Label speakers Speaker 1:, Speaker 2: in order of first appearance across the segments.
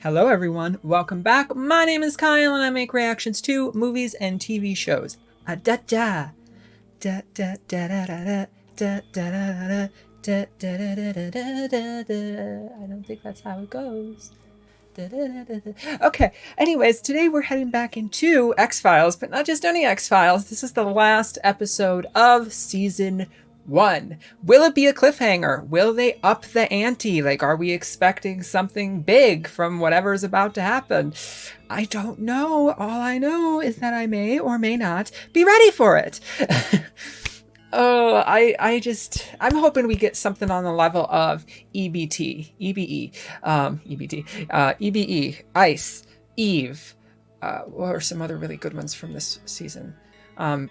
Speaker 1: Hello everyone, welcome back. My name is Kyle and I make reactions to movies and TV shows. Da da da da da da da da da da da da. I don't think that's how it goes. Okay, anyways, today we're heading back into X-Files, but not just any X-Files. This is the last episode of season 1. Will it be a cliffhanger? Will they up the ante? Like, are we expecting something big from whatever's about to happen? I don't know. All I know is that I may or may not be ready for it. Oh, I'm hoping we get something on the level of EBT, EBE, Ice, Eve, what are some other really good ones from this season?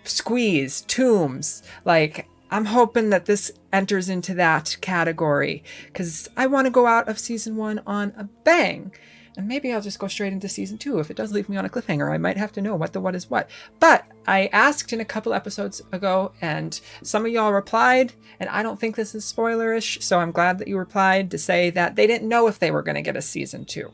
Speaker 1: Squeeze, Tombs, like, I'm hoping that this enters into that category because I want to go out of season 1 on a bang. And maybe I'll just go straight into season 2. If it does leave me on a cliffhanger, I might have to know what the what is what. But I asked in a couple episodes ago, and some of y'all replied, and I don't think this is spoilerish, so I'm glad that you replied to say that they didn't know if they were going to get a season 2.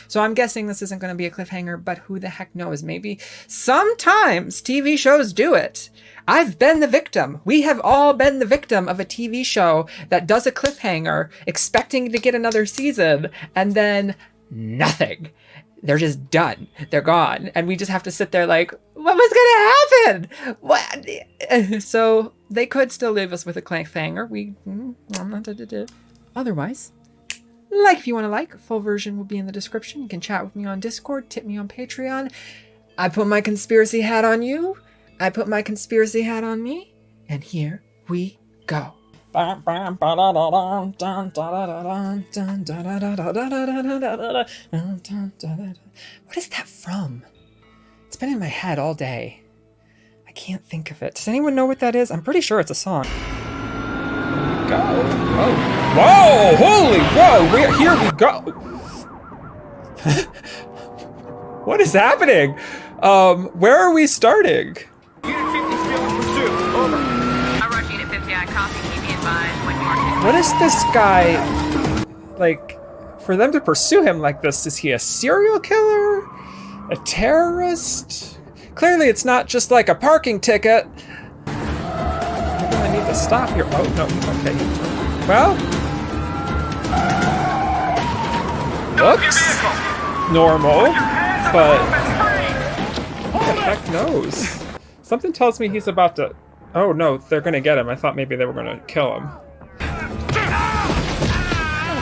Speaker 1: So I'm guessing this isn't going to be a cliffhanger, but who the heck knows? Maybe sometimes TV shows do it. I've been the victim. We have all been the victim of a TV show that does a cliffhanger, expecting to get another season, and then nothing. They're just done. They're gone. And we just have to sit there like, what was going to happen? What? So they could still leave us with a cliffhanger. Otherwise, like if you want to like, full version will be in the description. You can chat with me on Discord, tip me on Patreon. I put my conspiracy hat on you. I put my conspiracy hat on me. And here we go. What is that from? It's been in my head all day. I can't think of it. Does anyone know what that is? I'm pretty sure it's a song. Here we go. Whoa! Whoa! Holy whoa! Here we go. What is happening? Where are we starting?
Speaker 2: Unit 50 still in pursuit. Over. I rush Unit 50. I copy. Keep me advised when marked.
Speaker 1: What is this guy, like, for them to pursue him like this? Is he a serial killer? A terrorist? Clearly it's not just like a parking ticket. I'm gonna need to stop here. Oh, no, okay. Well. Looks normal, but who the heck knows? Something tells me he's about to... Oh no, they're gonna get him. I thought maybe they were gonna kill him.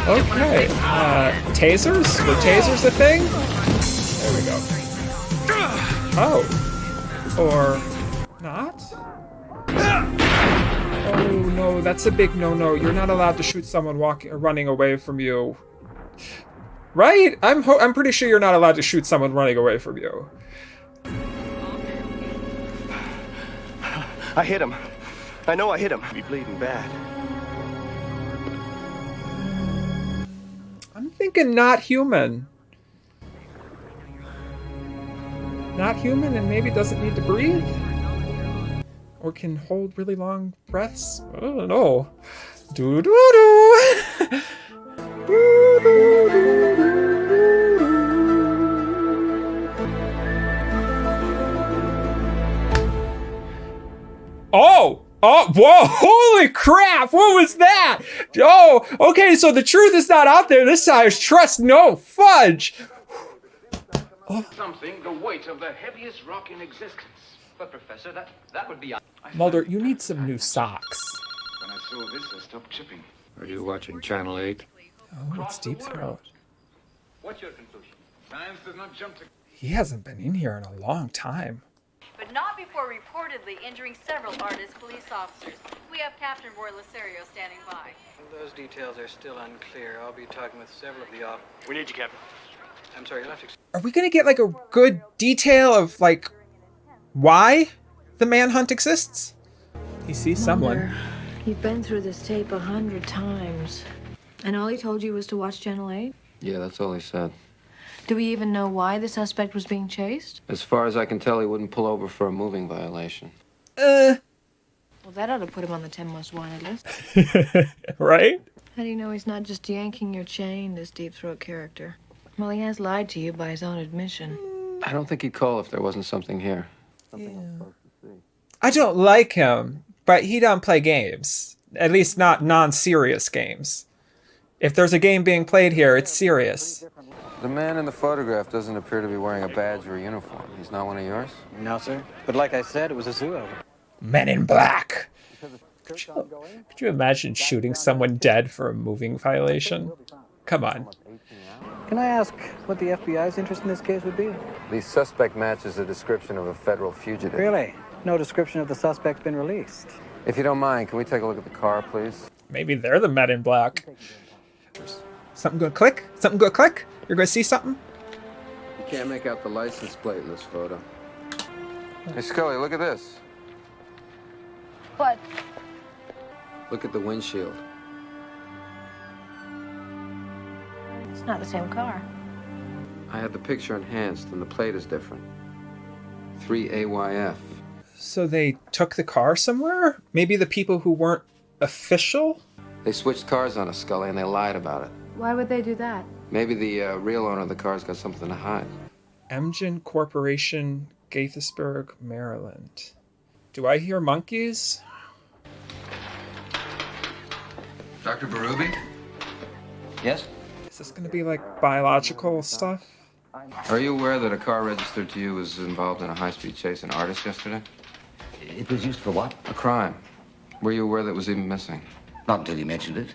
Speaker 1: Okay, tasers? Were tasers a thing? There we go. Oh. Or not? Oh no, that's a big no-no. You're not allowed to shoot someone running away from you. Right? I'm pretty sure you're not allowed to shoot someone running away from you.
Speaker 3: I hit him. I know I hit him. He's bleeding bad.
Speaker 1: I'm thinking not human. Not human and maybe doesn't need to breathe? Or can hold really long breaths? I don't know. Doo-doo-doo! Oh! Oh, whoa, holy crap, what was that? Oh, okay, so the truth is not out there this time. Trust no fudge.
Speaker 4: Something the weight of the heaviest rock in existence. But Professor, that would be...
Speaker 1: Mulder, you need some new socks.
Speaker 4: When I saw this, I stopped chipping.
Speaker 5: Are you watching Channel 8?
Speaker 1: Oh, it's Deep Throat.
Speaker 4: What's your conclusion? Science does not jump to...
Speaker 1: He hasn't been in here in a long time.
Speaker 6: But not before reportedly injuring several artist police officers. We have Captain Roy Lasario standing by.
Speaker 7: Those details are still unclear. I'll be talking with several of the officers.
Speaker 3: We need you, Captain.
Speaker 7: I'm sorry, you'll have to...
Speaker 1: Are we gonna get like a good detail of like why the manhunt exists? He sees someone.
Speaker 8: You've been through this tape 100 times. And all he told you was to watch Channel 8?
Speaker 5: Yeah, that's all he said.
Speaker 8: Do we even know why the suspect was being chased?
Speaker 5: As far as I can tell, he wouldn't pull over for a moving violation.
Speaker 8: Well, that ought to put him on the 10 most wanted list.
Speaker 1: Right?
Speaker 8: How do you know he's not just yanking your chain, this Deep Throat character? Well, he has lied to you by his own admission.
Speaker 5: I don't think he'd call if there wasn't something here.
Speaker 1: I don't like him, but he don't play games. At least not non-serious games. If there's a game being played here, it's serious.
Speaker 5: The man in the photograph doesn't appear to be wearing a badge or a uniform. He's not one of yours?
Speaker 7: No, sir. But like I said, it was a zoo elder.
Speaker 1: Men in Black. Could you imagine shooting someone dead for a moving violation? Come on.
Speaker 7: Can I ask what the FBI's interest in this case would be?
Speaker 5: The suspect matches the description of a federal fugitive.
Speaker 7: Really? No description of the suspect been released.
Speaker 5: If you don't mind, can we take a look at the car, please?
Speaker 1: Maybe they're the Men in Black. Something gonna click? Something gonna click? You're gonna see something?
Speaker 5: You can't make out the license plate in this photo. Hey, Scully, look at this.
Speaker 8: What?
Speaker 5: Look at the windshield.
Speaker 8: It's not the same car.
Speaker 5: I had the picture enhanced, and the plate is different. 3AYF.
Speaker 1: So they took the car somewhere? Maybe the people who weren't official?
Speaker 5: They switched cars on us, Scully, and they lied about it.
Speaker 8: Why would they do that?
Speaker 5: Maybe the real owner of the car's got something to hide.
Speaker 1: Emgen Corporation, Gaithersburg, Maryland. Do I hear monkeys?
Speaker 5: Dr. Berube?
Speaker 7: Yes?
Speaker 1: Is this gonna be like biological stuff?
Speaker 5: Are you aware that a car registered to you was involved in a high-speed chase in Artist yesterday?
Speaker 9: It was used for what?
Speaker 5: A crime. Were you aware that it was even missing?
Speaker 9: Not until you mentioned it.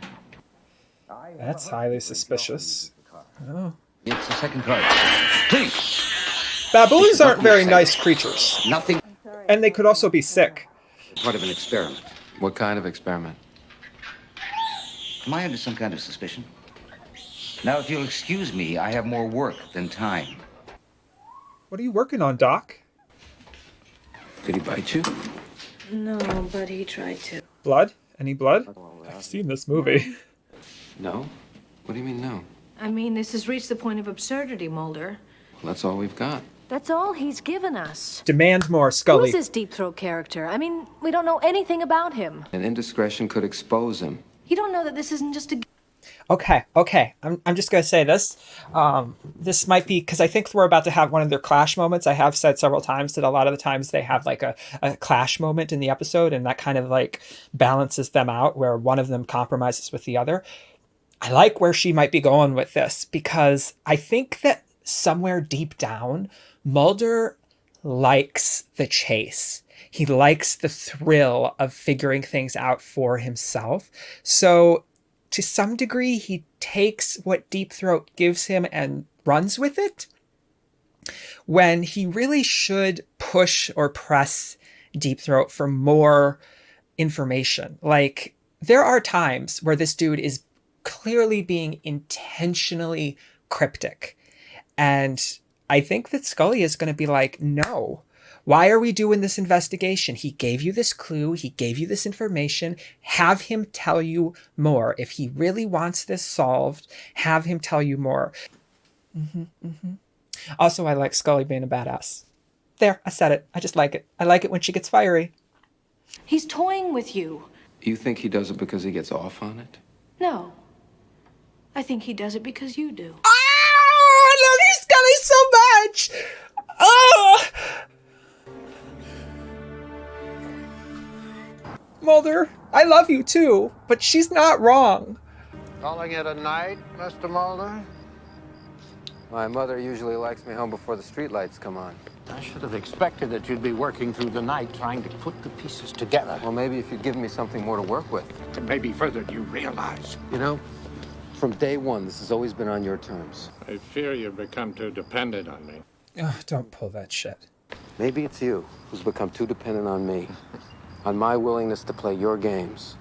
Speaker 1: That's highly suspicious. Oh.
Speaker 9: It's the second car. Please!
Speaker 1: Baboons aren't very nice creatures.
Speaker 9: Nothing.
Speaker 1: And they could also be sick.
Speaker 9: Part of an experiment.
Speaker 5: What kind of experiment?
Speaker 9: Am I under some kind of suspicion? Now, if you'll excuse me, I have more work than time.
Speaker 1: What are you working on, Doc?
Speaker 5: Did he bite you?
Speaker 8: No, but he tried to.
Speaker 1: Blood? Any blood? I've seen this movie.
Speaker 5: No? What do you mean, no?
Speaker 8: I mean, this has reached the point of absurdity, Mulder.
Speaker 5: Well, that's all we've got.
Speaker 8: That's all he's given us.
Speaker 1: Demand more, Scully.
Speaker 8: Who's this Deep Throat character? I mean, we don't know anything about him.
Speaker 5: An indiscretion could expose him.
Speaker 8: You don't know that this isn't just a...
Speaker 1: Okay. I'm just going to say this. This might be, because I think we're about to have one of their clash moments. I have said several times that a lot of the times they have like a clash moment in the episode, and that kind of like balances them out where one of them compromises with the other. I like where she might be going with this, because I think that somewhere deep down, Mulder likes the chase. He likes the thrill of figuring things out for himself. So to some degree, he takes what Deep Throat gives him and runs with it, when he really should push or press Deep Throat for more information. Like, there are times where this dude is clearly being intentionally cryptic. And I think that Scully is going to be like, no. Why are we doing this investigation? He gave you this clue. He gave you this information. Have him tell you more. If he really wants this solved, have him tell you more. Also, I like Scully being a badass. There, I said it. I just like it. I like it when she gets fiery.
Speaker 8: He's toying with you.
Speaker 5: You think he does it because he gets off on it?
Speaker 8: No. I think he does it because you do.
Speaker 1: Oh, I love you, Scully, so much. Oh! Mulder, I love you too, but she's not wrong.
Speaker 10: Calling it a night, Mr. Mulder?
Speaker 5: My mother usually likes me home before the streetlights come on.
Speaker 10: I should have expected that you'd be working through the night trying to put the pieces together.
Speaker 5: Well, maybe if you'd given me something more to work with.
Speaker 10: Maybe further than you realize.
Speaker 5: You know, from day one, this has always been on your terms.
Speaker 10: I fear you've become too dependent on me.
Speaker 1: Oh, don't pull that shit.
Speaker 5: Maybe it's you who's become too dependent on me, on my willingness to play your games.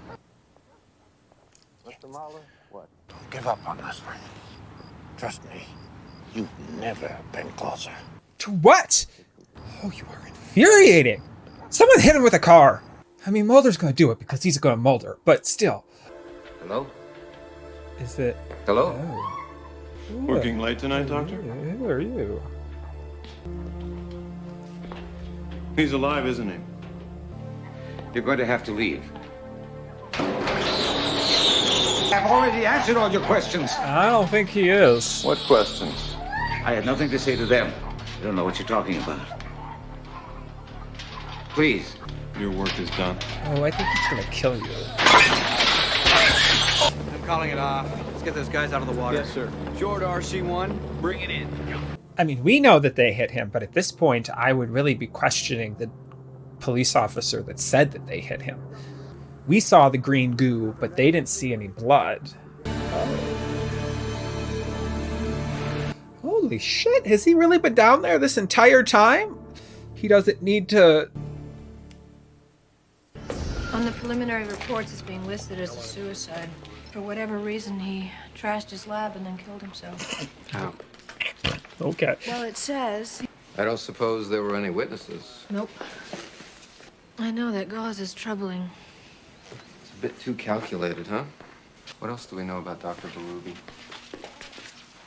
Speaker 10: Mr. Mulder, what? Don't give up on this one. Trust me, you've never been closer.
Speaker 1: To what? Oh, you are infuriating. Someone hit him with a car. I mean, Mulder's going to do it because he's going to Mulder, but still.
Speaker 5: Hello?
Speaker 1: Is it?
Speaker 5: Hello?
Speaker 1: Oh.
Speaker 11: Working late tonight, Doctor?
Speaker 1: Who are you?
Speaker 11: He's alive, isn't he?
Speaker 9: You're going to have to leave.
Speaker 10: I've already answered all your questions.
Speaker 1: I don't think he is.
Speaker 11: What questions?
Speaker 9: I had nothing to say to them. I don't know what you're talking about. Please.
Speaker 11: Your work is done.
Speaker 1: Oh, I think he's gonna kill you.
Speaker 7: I'm calling it off. Let's get those guys out of the water.
Speaker 12: Yes, sir. Short RC1, bring it in.
Speaker 1: I mean, we know that they hit him, but at this point, I would really be questioning the police officer that said that they hit him. We saw the green goo, but they didn't see any blood. Holy shit, has he really been down there this entire time? He doesn't need to...
Speaker 8: On the preliminary reports, it's being listed as a suicide. For whatever reason, he trashed his lab and then killed himself.
Speaker 5: How?
Speaker 1: Okay.
Speaker 8: Well, it says...
Speaker 5: I don't suppose there were any witnesses.
Speaker 8: Nope. I know that gauze is troubling.
Speaker 5: It's a bit too calculated, huh? What else do we know about Dr. Berube?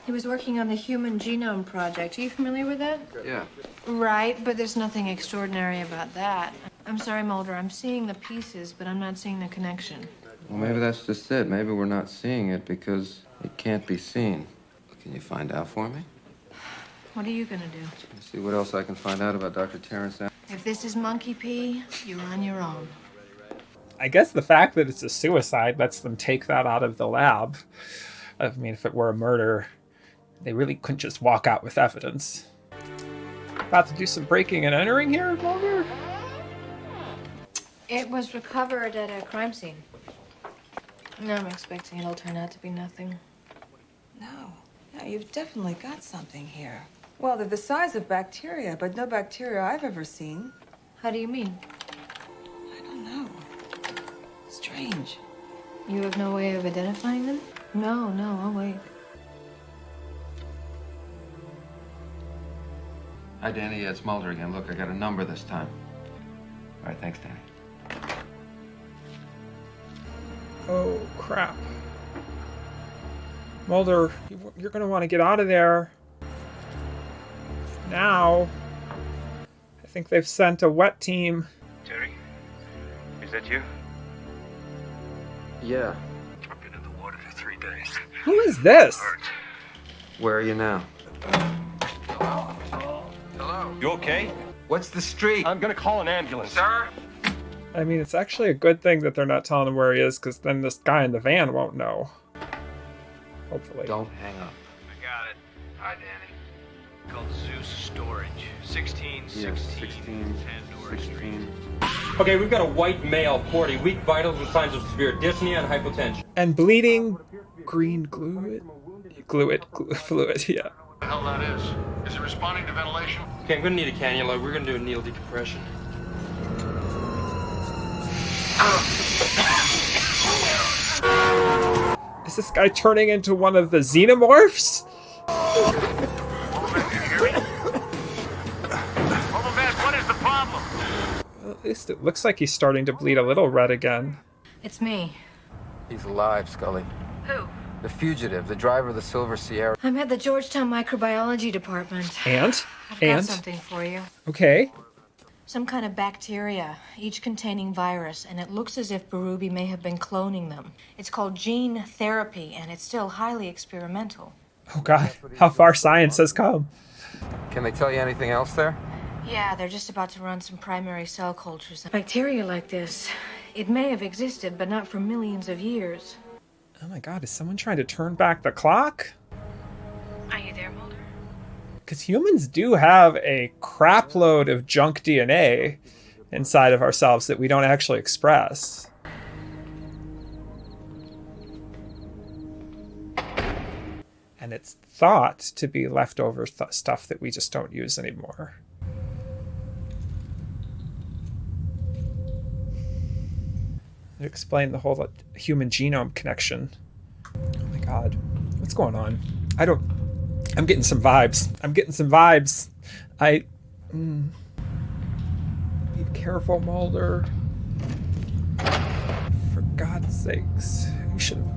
Speaker 8: He was working on the Human Genome Project. Are you familiar with that?
Speaker 5: Yeah.
Speaker 8: Right, but there's nothing extraordinary about that. I'm sorry, Mulder. I'm seeing the pieces, but I'm not seeing the connection.
Speaker 5: Well, maybe that's just it. Maybe we're not seeing it because it can't be seen. Can you find out for me?
Speaker 8: What are you gonna do?
Speaker 5: Let's see what else I can find out about Dr. Terrence.
Speaker 8: If this is monkey pee, you're on your own.
Speaker 1: I guess the fact that it's a suicide lets them take that out of the lab. I mean, if it were a murder, they really couldn't just walk out with evidence. About to do some breaking and entering here, Mulder?
Speaker 8: It was recovered at a crime scene. No, I'm expecting it'll turn out to be nothing.
Speaker 13: No, you've definitely got something here. Well, they're the size of bacteria, but no bacteria I've ever seen.
Speaker 8: How do you mean?
Speaker 13: I don't know. Strange.
Speaker 8: You have no way of identifying them? No, I'll wait.
Speaker 5: Hi, Danny. Yeah, it's Mulder again. Look, I got a number this time. All right, thanks, Danny.
Speaker 1: Oh, crap. Mulder, you're going to want to get out of there. Now. I think they've sent a wet team.
Speaker 3: Terry, is that you?
Speaker 5: Yeah.
Speaker 3: I've been in the water for 3 days.
Speaker 1: Who is this?
Speaker 5: Where are you now?
Speaker 3: Hello? You okay?
Speaker 5: What's the street?
Speaker 3: I'm gonna call an ambulance. Sir?
Speaker 1: I mean, it's actually a good thing that they're not telling him where he is, because then this guy in the van won't know. Hopefully.
Speaker 5: Don't hang up.
Speaker 4: I got it.
Speaker 5: Hi, Danny.
Speaker 4: Called Zeus Storage. 1616
Speaker 5: Yeah, 16,
Speaker 4: Pandora
Speaker 5: 16.
Speaker 14: Okay, we've got a white male, 40, weak vitals with signs of severe dyspnea and hypotension.
Speaker 1: And bleeding green fluid, yeah.
Speaker 10: What the hell that is? Is it responding to ventilation?
Speaker 14: Okay, I'm gonna need a cannula. We're gonna do a needle decompression.
Speaker 1: Is this guy turning into one of the xenomorphs?
Speaker 10: What is the problem?
Speaker 1: Well, at least it looks like he's starting to bleed a little red again.
Speaker 8: It's me.
Speaker 5: He's alive, Scully.
Speaker 8: Who?
Speaker 5: The fugitive, the driver of the Silver Sierra.
Speaker 8: I'm at the Georgetown Microbiology Department.
Speaker 1: And?
Speaker 8: I've got something for you.
Speaker 1: Okay.
Speaker 8: Some kind of bacteria, each containing virus, and it looks as if Berube may have been cloning them. It's called gene therapy, and it's still highly experimental.
Speaker 1: Oh God, how far science has come.
Speaker 5: Can they tell you anything else there?
Speaker 8: Yeah, they're just about to run some primary cell cultures. Bacteria like this, it may have existed, but not for millions of years.
Speaker 1: Oh my God, is someone trying to turn back the clock?
Speaker 8: Are you there, Mulder?
Speaker 1: Because humans do have a crap load of junk DNA inside of ourselves that we don't actually express. And it's thought to be leftover stuff that we just don't use anymore. To explain the whole human genome connection. Oh my God, what's going on? I'm getting some vibes. Be careful, Mulder. For God's sakes. You should have...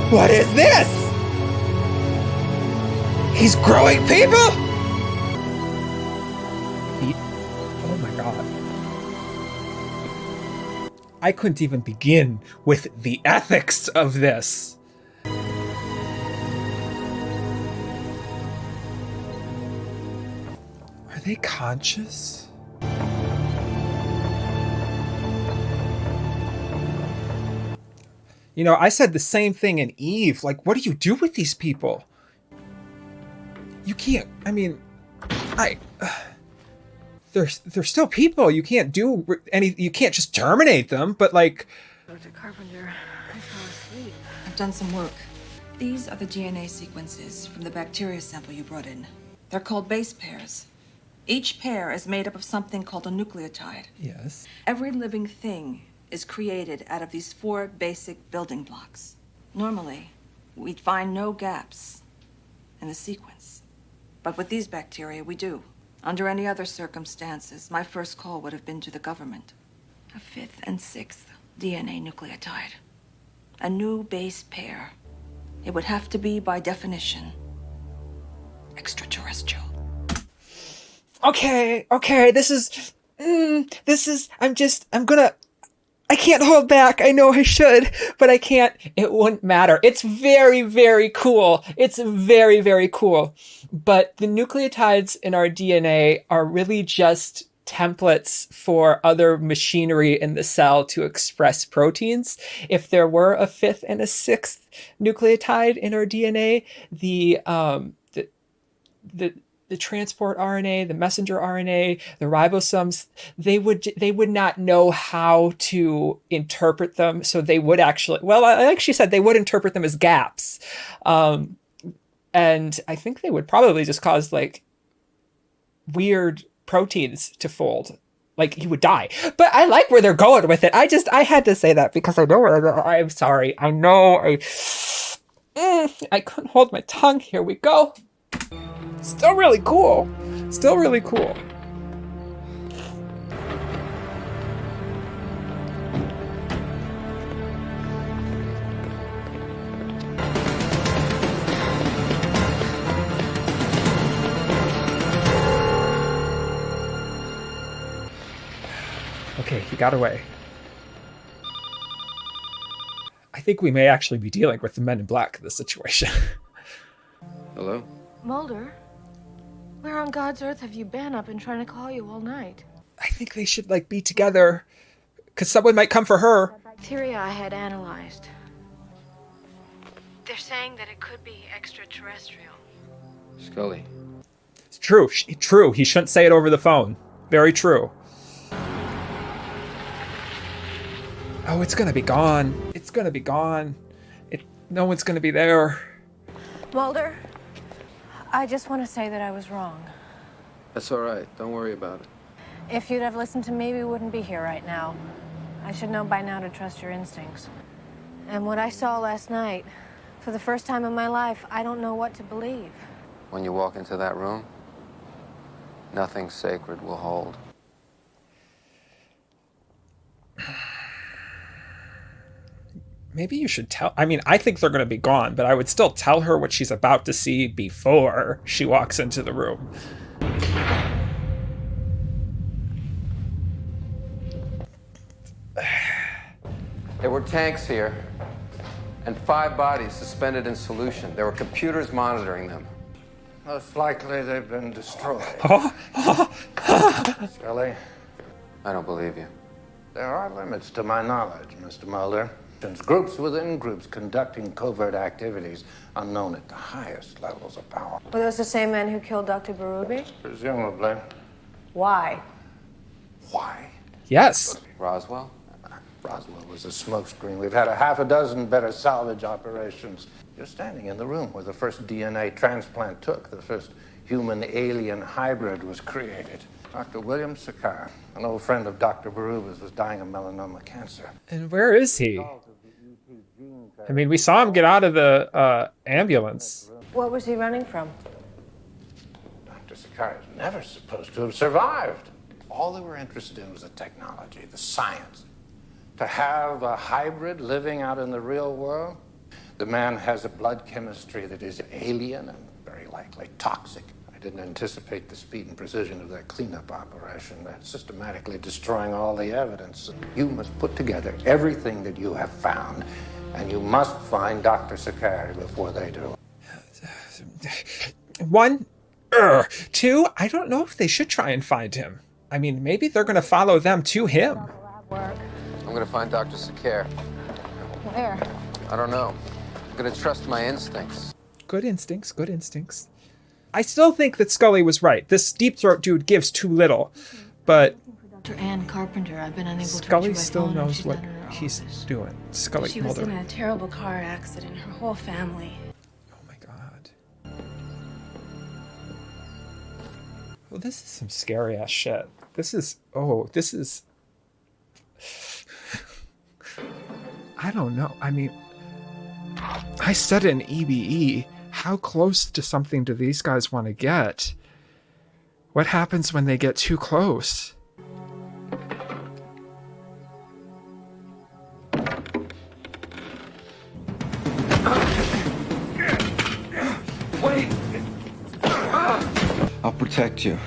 Speaker 1: What is this? He's growing people? I couldn't even begin with the ethics of this. Are they conscious? You know, I said the same thing in Eve. Like, what do you do with these people? You can't, I mean, they're still people. You can't do any, you can't just terminate them, but like...
Speaker 6: Dr. Carpenter, I fell asleep.
Speaker 13: I've done some work. These are the DNA sequences from the bacteria sample you brought in. They're called base pairs. Each pair is made up of something called a nucleotide.
Speaker 1: Yes.
Speaker 13: Every living thing is created out of these 4 basic building blocks. Normally, we'd find no gaps in the sequence. But with these bacteria, we do. Under any other circumstances, my first call would have been to the government. A 5th and 6th DNA nucleotide. A new base pair. It would have to be, by definition, extraterrestrial.
Speaker 1: Okay, I can't hold back. I know I should, but I can't. It wouldn't matter. It's very, very cool. It's very, very cool. But the nucleotides in our DNA are really just templates for other machinery in the cell to express proteins. If there were a 5th and a 6th nucleotide in our DNA, the transport RNA, the messenger RNA, the ribosomes, they would not know how to interpret them. So they would actually, well, I actually said they would interpret them as gaps. And I think they would probably just cause like weird proteins to fold. Like he would die. But I like where they're going with it. I had to say that because I know where they're, I'm sorry. I know I couldn't hold my tongue. Here we go. Still really cool. Still really cool. Okay, he got away. I think we may actually be dealing with the Men in Black in this situation.
Speaker 5: Hello?
Speaker 8: Mulder, where on God's earth have you been? I've been trying to call you all night.
Speaker 1: I think they should like be together because someone might come for her.
Speaker 8: The bacteria I had analyzed. They're saying that it could be extraterrestrial.
Speaker 5: Scully.
Speaker 1: It's true. True. He shouldn't say it over the phone. Very true. Oh, it's gonna be gone. It's gonna be gone. No one's gonna be there.
Speaker 8: Mulder, I just want to say that I was wrong.
Speaker 5: That's all right. Don't worry about it.
Speaker 8: If you'd have listened to me, we wouldn't be here right now. I should know by now to trust your instincts. And what I saw last night, for the first time in my life, I don't know what to believe.
Speaker 5: When you walk into that room, nothing sacred will hold.
Speaker 1: Maybe you should tell... I mean, I think they're going to be gone, but I would still tell her what she's about to see before she walks into the room.
Speaker 5: There were tanks here, and 5 bodies suspended in solution. There were computers monitoring them.
Speaker 10: Most likely they've been destroyed. Scully?
Speaker 5: I don't believe you.
Speaker 10: There are limits to my knowledge, Mr. Mulder. Since groups within groups conducting covert activities unknown at the highest levels of power.
Speaker 8: Were those the same men who killed Dr. Berube?
Speaker 10: Presumably.
Speaker 8: Why?
Speaker 10: Why?
Speaker 1: Yes.
Speaker 5: Roswell?
Speaker 10: Roswell was a smokescreen. We've had a half a dozen better salvage operations. You're standing in the room where the first DNA transplant took, the first human-alien hybrid was created. Dr. William Sakar, an old friend of Dr. Berube's, was dying of melanoma cancer.
Speaker 1: And where is he? I mean, we saw him get out of the ambulance.
Speaker 8: What was he running from?
Speaker 10: Dr. Sakar is never supposed to have survived. All they were interested in was the technology, the science. To have a hybrid living out in the real world, the man has a blood chemistry that is alien and very likely toxic. I'd didn't anticipate the speed and precision of that cleanup operation. They're systematically destroying all the evidence. You must put together everything that you have found, and you must find Dr. Sakari before they do.
Speaker 1: 1, 2, I don't know if they should try and find him. I mean, maybe they're going to follow them to him.
Speaker 5: I'm going to find Dr. Sakari.
Speaker 8: Where?
Speaker 5: I don't know. I'm going to trust my instincts.
Speaker 1: Good instincts, good instincts. I still think that Scully was right. This deep throat dude gives too little, but
Speaker 8: Dr. Ann Carpenter, I've been unable
Speaker 1: Scully
Speaker 8: to reach her by
Speaker 1: still
Speaker 8: phone,
Speaker 1: knows
Speaker 8: she's
Speaker 1: what
Speaker 8: not in her
Speaker 1: he's
Speaker 8: office.
Speaker 1: doing. Scully
Speaker 15: She was
Speaker 1: Mulder.
Speaker 15: in a terrible car accident. Her whole family.
Speaker 1: Oh my god. Well, this is some scary ass shit. This is I don't know. I mean, I said in EBE, how close to something do these guys want to get? What happens when they get too close?
Speaker 9: Wait! I'll protect you.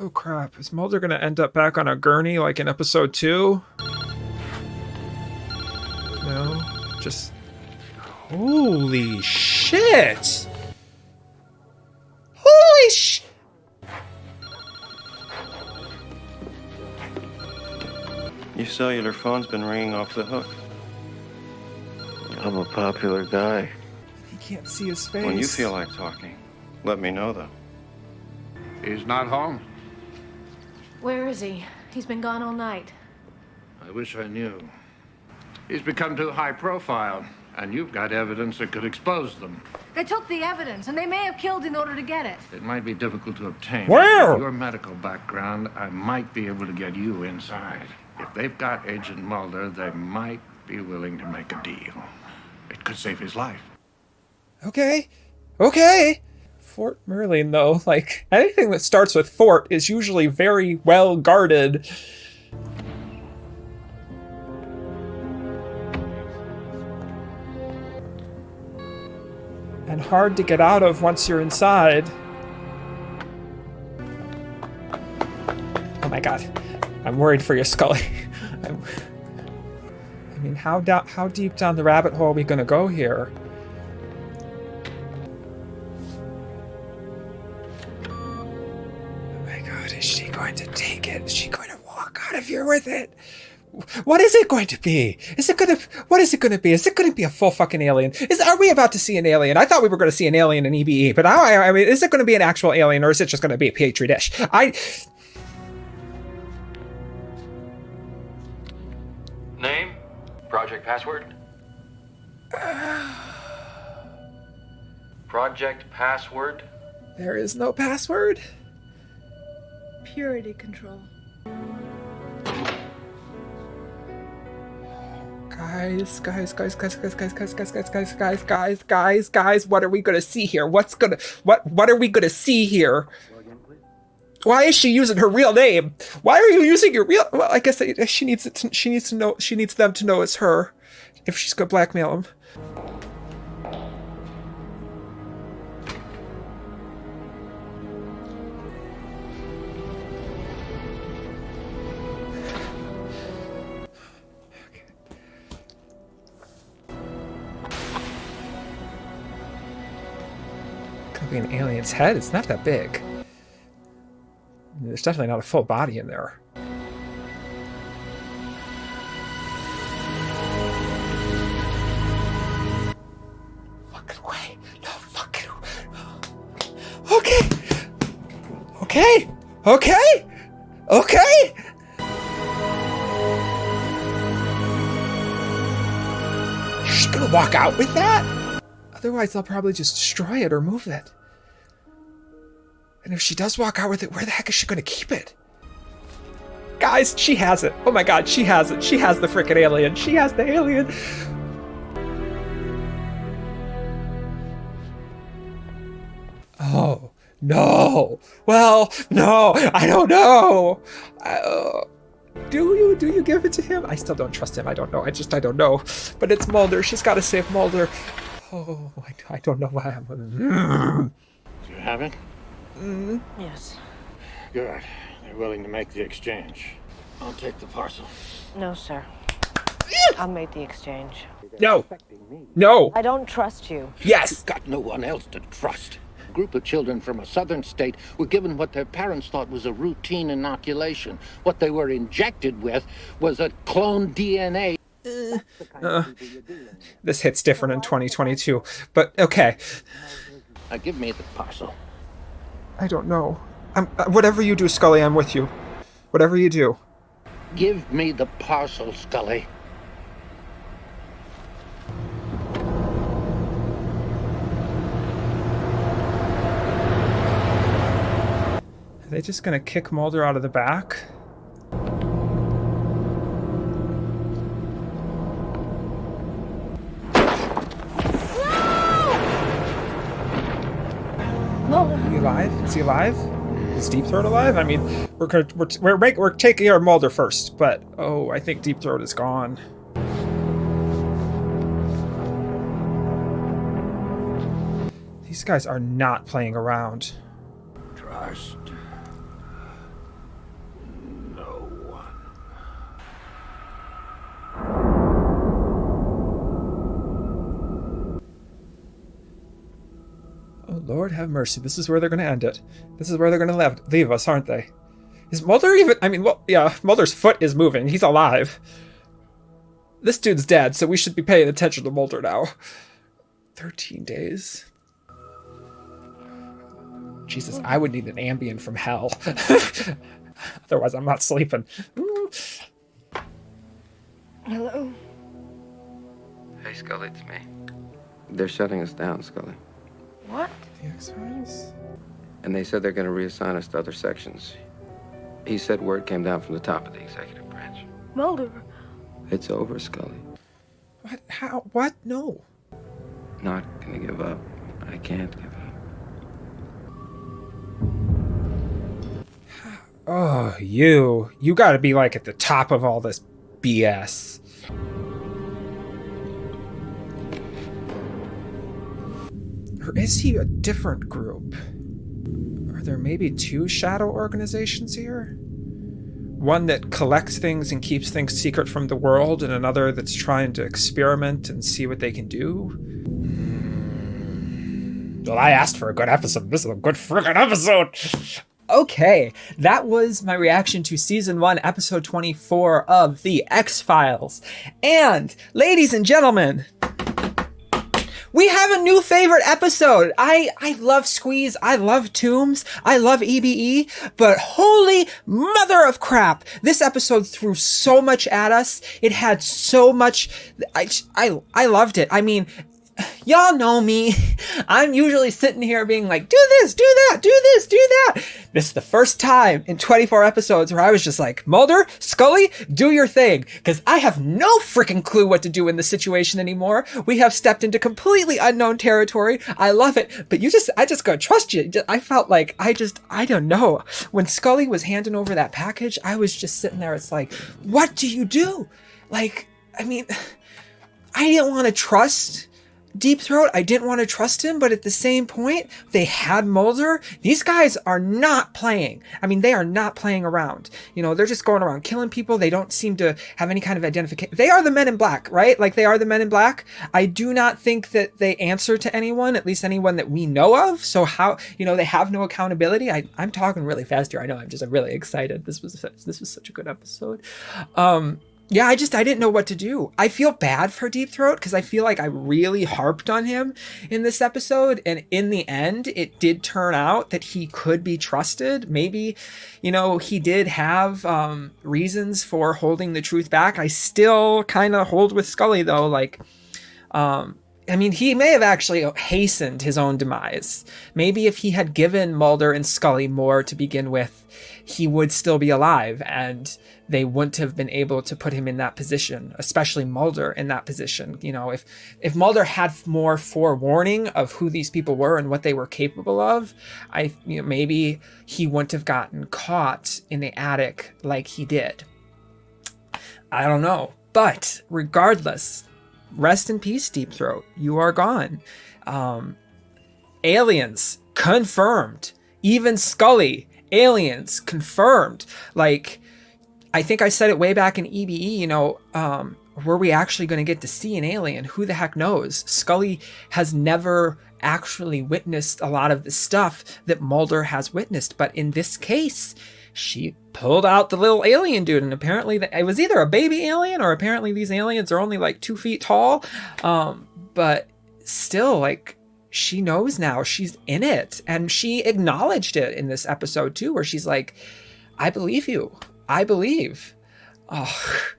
Speaker 1: Oh crap, is Mulder gonna end up back on a gurney like in episode 2? No, just... Holy shit! Holy sh...
Speaker 11: Your cellular phone's been ringing off the hook.
Speaker 3: I'm a popular guy.
Speaker 1: He can't see his face.
Speaker 11: When you feel like talking, let me know, though.
Speaker 10: He's not home.
Speaker 8: Where is he? He's been gone all night.
Speaker 10: I wish I knew. He's become too high profile, and you've got evidence that could expose them.
Speaker 8: They took the evidence, and they may have killed in order to get it.
Speaker 10: It might be difficult to obtain.
Speaker 1: Where?
Speaker 10: With your medical background, I might be able to get you inside. If they've got Agent Mulder, they might be willing to make a deal. It could save his life.
Speaker 1: Okay. Okay. Fort Merlin, though, like, anything that starts with Fort is usually very well guarded. And hard to get out of once you're inside. Oh my god. I'm worried for your Scully. I mean, how deep down the rabbit hole are we gonna go here? Oh my god, is she going to take it? Is she going to walk out of here with it? What is it going to be? What is it going to be? Is it going to be a full fucking alien? Are we about to see an alien? I thought we were going to see an alien in EBE, but I mean, is it going to be an actual alien, or is it just going to be a petri dish?
Speaker 12: Name? Project password? Project password?
Speaker 1: There is no password.
Speaker 15: Purity control.
Speaker 1: Guys, what are we gonna see here? What are we gonna see here? Why is she using her real name? Why are you using your real? Well, I guess she needs it. She needs to know. She needs them to know it's her, if she's gonna blackmail him. Could be an alien's head. It's not that big. There's definitely not a full body in there. Fucking way. No fucking way. Okay. Okay. Okay. Okay. She's gonna walk out with that? Otherwise, they'll probably just destroy it or move it. And if she does walk out with it, where the heck is she going to keep it? Guys, she has it. Oh my god, she has it. She has the frickin' alien. She has the alien. Oh, no. Well, no, I don't know. Do you give it to him? I still don't trust him. I don't know. I don't know. But it's Mulder. She's got to save Mulder. Oh, I don't know why I'm...
Speaker 10: You have it?
Speaker 8: Yes.
Speaker 10: Good. They're willing to make the exchange. I'll take the parcel.
Speaker 8: No, sir. I'll make the exchange.
Speaker 1: No. No.
Speaker 8: I don't trust you.
Speaker 1: Yes.
Speaker 10: You've got no one else to trust. A group of children from a southern state were given what their parents thought was a routine inoculation. What they were injected with was a cloned DNA.
Speaker 1: This hits different in 2022, but okay.
Speaker 10: Now give me the parcel.
Speaker 1: I don't know. Whatever you do, Scully, I'm with you. Whatever you do.
Speaker 10: Give me the parcel, Scully.
Speaker 1: Are they just gonna kick Mulder out of the back? Is he alive? Is he alive? Is Deep Throat alive? I mean, we're taking care of Mulder first, but oh, I think Deep Throat is gone. These guys are not playing around.
Speaker 10: Trust no one.
Speaker 1: Oh, Lord have mercy. This is where they're going to end it. This is where they're going to leave us, aren't they? Is Mulder even... I mean, well, yeah, Mulder's foot is moving. He's alive. This dude's dead, so we should be paying attention to Mulder now. 13 days. Jesus, I would need an Ambien from hell. Otherwise, I'm not sleeping.
Speaker 8: Hello?
Speaker 5: Hey, Scully, it's me. They're shutting us down, Scully.
Speaker 8: What?
Speaker 1: The X-Files?
Speaker 5: And they said they're going to reassign us to other sections. He said word came down from the top of the executive branch.
Speaker 8: Mulder.
Speaker 5: It's over, Scully.
Speaker 1: What? How? What? No.
Speaker 5: Not gonna give up. I can't give up.
Speaker 1: Oh, you gotta be like at the top of all this BS. Or is he a different group? Are there maybe two shadow organizations here? One that collects things and keeps things secret from the world, and another that's trying to experiment and see what they can do? Well, I asked for a good episode. This is a good friggin' episode! Okay, that was my reaction to Season 1, Episode 24 of The X-Files. And, ladies and gentlemen, we have a new favorite episode. I love Squeeze, I love Tombs, I love EBE, but holy mother of crap, this episode threw so much at us. It had so much, I loved it. I mean, y'all know me. I'm usually sitting here being like, do this, do that, do this, do that. This is the first time in 24 episodes where I was just like, Mulder, Scully, do your thing. Because I have no freaking clue what to do in this situation anymore. We have stepped into completely unknown territory. I love it. But I just gotta trust you. I felt like I don't know. When Scully was handing over that package, I was just sitting there. It's like, what do you do? Like, I mean, I didn't want to trust Deep Throat. I didn't want to trust him, but at the same point, they had Mulder. These guys are not playing. I mean, they are not playing around. You know, they're just going around killing people. They don't seem to have any kind of identification. They are the Men in Black, right? Like, they are the Men in Black. I do not think that they answer to anyone, at least anyone that we know of. So how, you know, they have no accountability. I'm talking really fast here. I know. I'm really excited. This was such a good episode. Yeah, I didn't know what to do. I feel bad for Deep Throat because I feel like I really harped on him in this episode. And in the end, it did turn out that he could be trusted. Maybe, you know, he did have reasons for holding the truth back. I still kind of hold with Scully, though. Like, I mean, he may have actually hastened his own demise. Maybe if he had given Mulder and Scully more to begin with, he would still be alive and they wouldn't have been able to put him in that position, especially Mulder in that position. You know, if Mulder had more forewarning of who these people were and what they were capable of, maybe he wouldn't have gotten caught in the attic like he did. I don't know. But regardless, rest in peace, Deep Throat. You are gone. Aliens confirmed. Even Scully, aliens confirmed. Like, I think I said it way back in EBE, you know, were we actually going to get to see an alien? Who the heck knows? Scully has never actually witnessed a lot of the stuff that Mulder has witnessed. But in this case, she pulled out the little alien dude. And apparently it was either a baby alien or apparently these aliens are only like 2 feet tall. But still, like, she knows now, she's in it. And she acknowledged it in this episode too, where she's like, I believe you. I believe. Oh,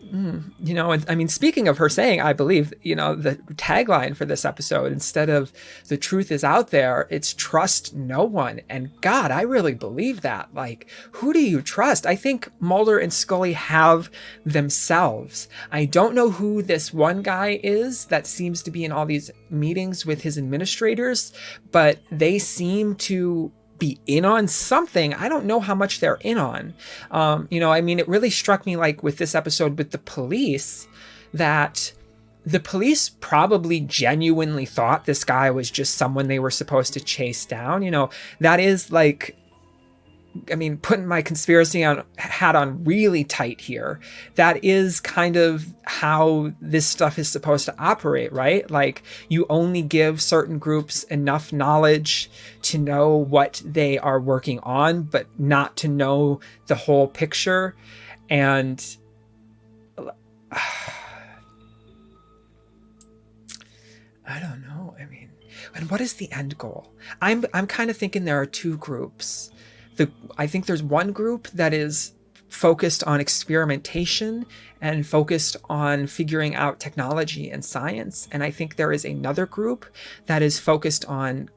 Speaker 1: you know, I mean, speaking of her saying, I believe, you know, the tagline for this episode, instead of the truth is out there, it's trust no one. And God, I really believe that. Like, who do you trust? I think Mulder and Scully have themselves. I don't know who this one guy is that seems to be in all these meetings with his administrators, but they seem to be in on something. I don't know how much they're in on. You know, I mean, it really struck me, like with this episode with the police, that the police probably genuinely thought this guy was just someone they were supposed to chase down. You know, that is like, I mean, putting my conspiracy hat on really tight here. That is kind of how this stuff is supposed to operate, right? Like, you only give certain groups enough knowledge to know what they are working on, but not to know the whole picture. And I don't know. I mean, and what is the end goal? I'm kind of thinking there are two groups. I think there's one group that is focused on experimentation and focused on figuring out technology and science. And I think there is another group that is focused on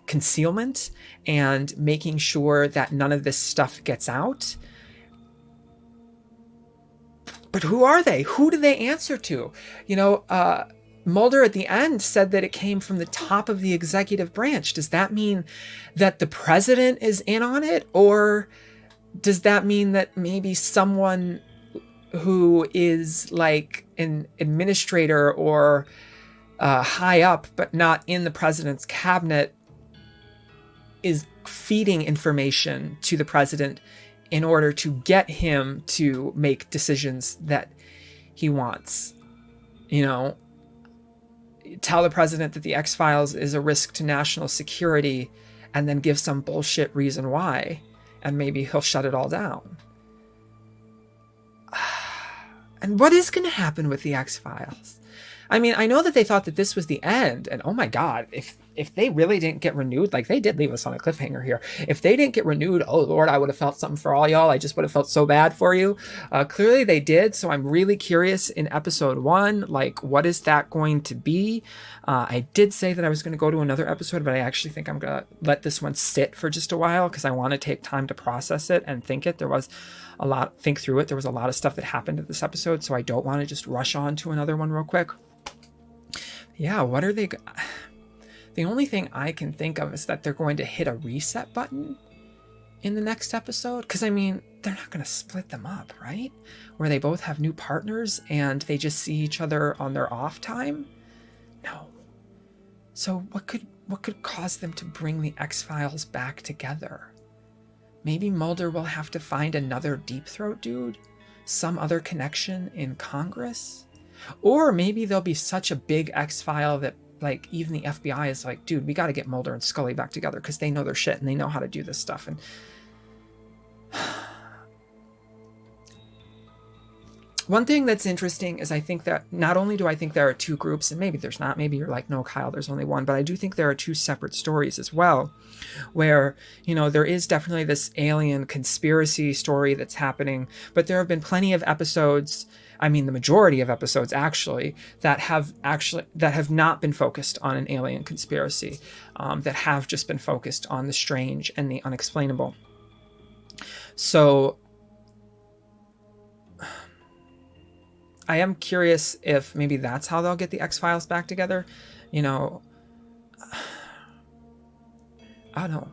Speaker 1: concealment and making sure that none of this stuff gets out. But who are they? Who do they answer to? You know, Mulder at the end said that it came from the top of the executive branch. Does that mean that the president is in on it? Or does that mean that maybe someone who is like an administrator or high up, but not in the president's cabinet, is feeding information to the president in order to get him to make decisions that he wants? You know, tell the president that the X-Files is a risk to national security and then give some bullshit reason why, and maybe he'll shut it all down. And what is going to happen with the X-Files? I mean, I know that they thought that this was the end, and oh my God, if they really didn't get renewed, like they did leave us on a cliffhanger here. If they didn't get renewed, oh Lord, I would have felt something for all y'all. I just would have felt so bad for you. Clearly they did. So I'm really curious in episode 1, like, what is that going to be? I did say that I was going to go to another episode, but I actually think I'm going to let this one sit for just a while because I want to take time to process it and think through it. There was a lot of stuff that happened in this episode, so I don't want to just rush on to another one real quick. Yeah, what are they... The only thing I can think of is that they're going to hit a reset button in the next episode. Because, I mean, they're not going to split them up, right? Where they both have new partners and they just see each other on their off time? No. So what could cause them to bring the X-Files back together? Maybe Mulder will have to find another Deep Throat dude? Some other connection in Congress? Or maybe there'll be such a big X-File that, like, even the FBI is like, dude, we got to get Mulder and Scully back together because they know their shit and they know how to do this stuff. And one thing that's interesting is I think that not only do I think there are two groups, and maybe there's not, maybe you're like, no, Kyle, there's only one, but I do think there are two separate stories as well, where, you know, there is definitely this alien conspiracy story that's happening, but there have been plenty of episodes, I mean, the majority of episodes actually, that have not been focused on an alien conspiracy, that have just been focused on the strange and the unexplainable. So I am curious if maybe that's how they'll get the X-Files back together. You know, I don't know.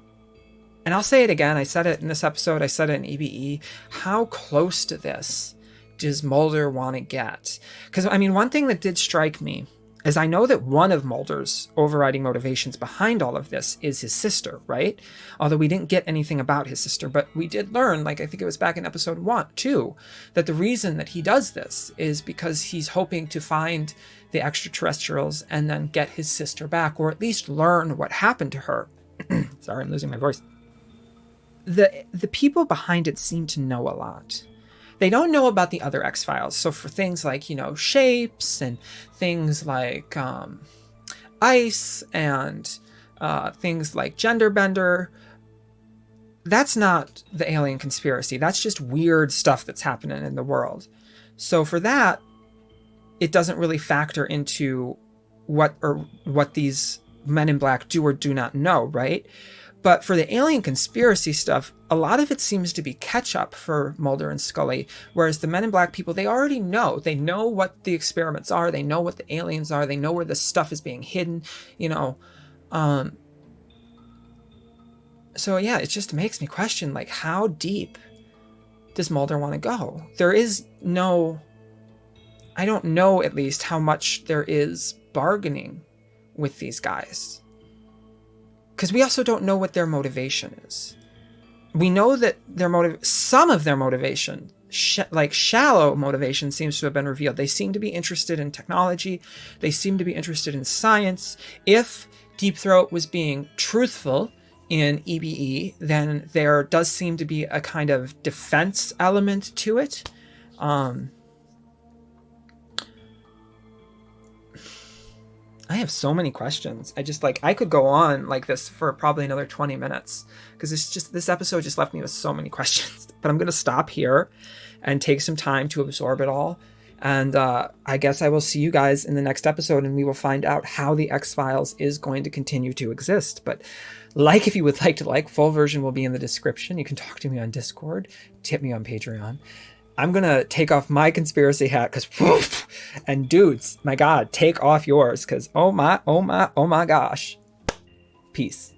Speaker 1: And I'll say it again, I said it in this episode, I said it in EBE, how close to this does Mulder want to get? Because, I mean, one thing that did strike me is I know that one of Mulder's overriding motivations behind all of this is his sister, right? Although we didn't get anything about his sister, but we did learn, like I think it was back in episode 2, that the reason that he does this is because he's hoping to find the extraterrestrials and then get his sister back, or at least learn what happened to her. Sorry, I'm losing my voice. The people behind it seem to know a lot. They don't know about the other X-Files. So for things like, you know, shapes and things like ice and things like gender bender, that's not the alien conspiracy. That's just weird stuff that's happening in the world. So for that, it doesn't really factor into what these men in black do or do not know, right? But for the alien conspiracy stuff, a lot of it seems to be catch-up for Mulder and Scully, whereas the Men in Black people, they already know. They know what the experiments are. They know what the aliens are. They know where the stuff is being hidden, you know. So, yeah, it just makes me question, like, how deep does Mulder want to go? There is no... I don't know, at least, how much there is bargaining with these guys. Because we also don't know what their motivation is. We know that some of their motivation, like shallow motivation, seems to have been revealed. They seem to be interested in technology. They seem to be interested in science. If Deep Throat was being truthful in EBE, then there does seem to be a kind of defense element to it. I have so many questions. I could go on like this for probably another 20 minutes because this episode just left me with so many questions. But I'm going to stop here and take some time to absorb it all. And I guess I will see you guys in the next episode, and we will find out how the X-Files is going to continue to exist. But if you would like to full version will be in the description. You can talk to me on Discord, tip me on Patreon. I'm going to take off my conspiracy hat because, and dudes, my God, take off yours because, oh my gosh. Peace.